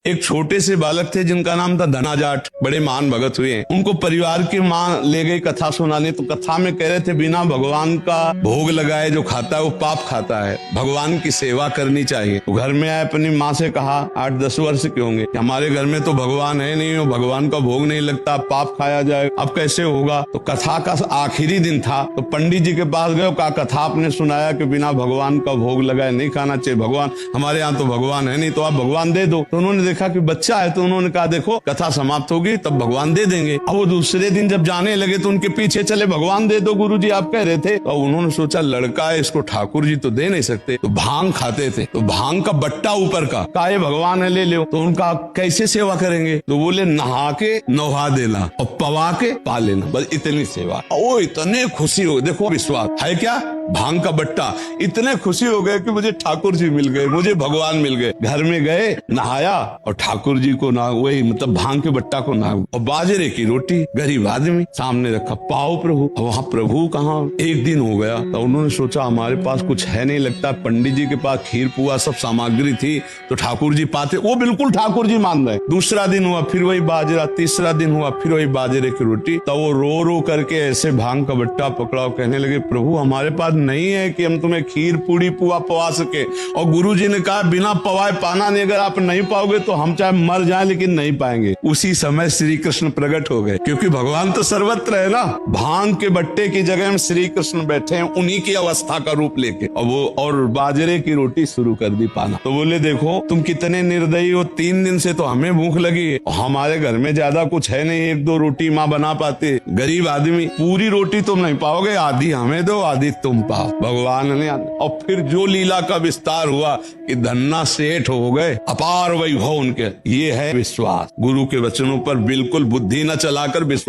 एक छोटे से बालक थे जिनका नाम था धना जाट, बड़े महान भगत हुए हैं। उनको परिवार की माँ ले गई कथा सुनाने, तो कथा में कह रहे थे बिना भगवान का भोग लगाए जो खाता है वो पाप खाता है, भगवान की सेवा करनी चाहिए। तो घर में आए, अपनी माँ से कहा, 8-10 वर्ष के होंगे, कि हमारे घर में तो भगवान है नहीं, भगवान का भोग नहीं लगता, पाप खाया जाए, अब कैसे होगा। तो कथा का आखिरी दिन था, तो पंडित जी के पास गए, कहा कथा आपने सुनाया कि बिना भगवान का भोग लगाए नहीं खाना चाहिए, भगवान हमारे यहाँ तो भगवान है नहीं, तो आप भगवान दे दो। तो उन्होंने देखा कि बच्चा है, तो उन्होंने कहा देखो कथा समाप्त होगी तब भगवान दे देंगे। अब वो दूसरे दिन जब जाने लगे तो उनके पीछे चले, भगवान दे दो गुरुजी आप कह रहे थे। तो उन्होंने सोचा लड़का है, इसको ठाकुर जी तो दे नहीं सकते, तो भांग खाते थे, तो भांग का बट्टा ऊपर का ये भगवान है ले लो। तो उनका कैसे सेवा करेंगे, तो बोले नहा के नहा देना और पवा के पा लेना, बस इतनी सेवा। वो इतने खुशी हो, देखो विश्वास है क्या, भांग का बट्टा, इतने खुशी हो गए कि मुझे ठाकुर जी मिल गए, मुझे भगवान मिल गए। घर में गए, नहाया और ठाकुर जी को ना, वही मतलब भांग के बट्टा को ना, और बाजरे की रोटी, गरीब आदमी सामने रखा, पाओ प्रभु। वहाँ प्रभु कहाँ, एक दिन हो गया। तो उन्होंने सोचा हमारे पास कुछ है नहीं लगता, पंडित जी के पास खीर पुआ सब सामग्री थी, तो ठाकुर जी पाते, वो बिल्कुल ठाकुर जी मान रहे। दूसरा दिन हुआ फिर वही बाजरा, तीसरा दिन हुआ फिर वही बाजरे की रोटी। तो वो रो रो करके ऐसे भांग का बट्टा पकड़ा, कहने लगे प्रभु हमारे पास नहीं है कि हम तुम्हें खीर पूड़ी पुआ पवा सके, और गुरु जी ने कहा बिना पवाए पाना नहीं, अगर आप नहीं पाओगे तो हम चाहे मर जाएं लेकिन नहीं पाएंगे। उसी समय श्री कृष्ण प्रकट हो गए, क्योंकि भगवान तो सर्वत्र है ना। भांग के बट्टे की जगह में श्री कृष्ण बैठे हैं, उन्हीं की अवस्था का रूप लेके, और बाजरे की रोटी शुरू कर दी पाना। तो बोले देखो तुम कितने निर्दयी हो, 3 दिन से तो हमें भूख लगी है, हमारे घर में ज्यादा कुछ है नहीं, 1-2 रोटी माँ बना पाते, गरीब आदमी, पूरी रोटी तुम नहीं पाओगे, आधी हमें दो आधी तुम पाओ। भगवान ने, और फिर जो लीला का विस्तार हुआ कि धन्ना सेठ हो गए, अपार वैभव उनके। ये है विश्वास, गुरु के वचनों पर बिल्कुल बुद्धि न चलाकर विश्वास।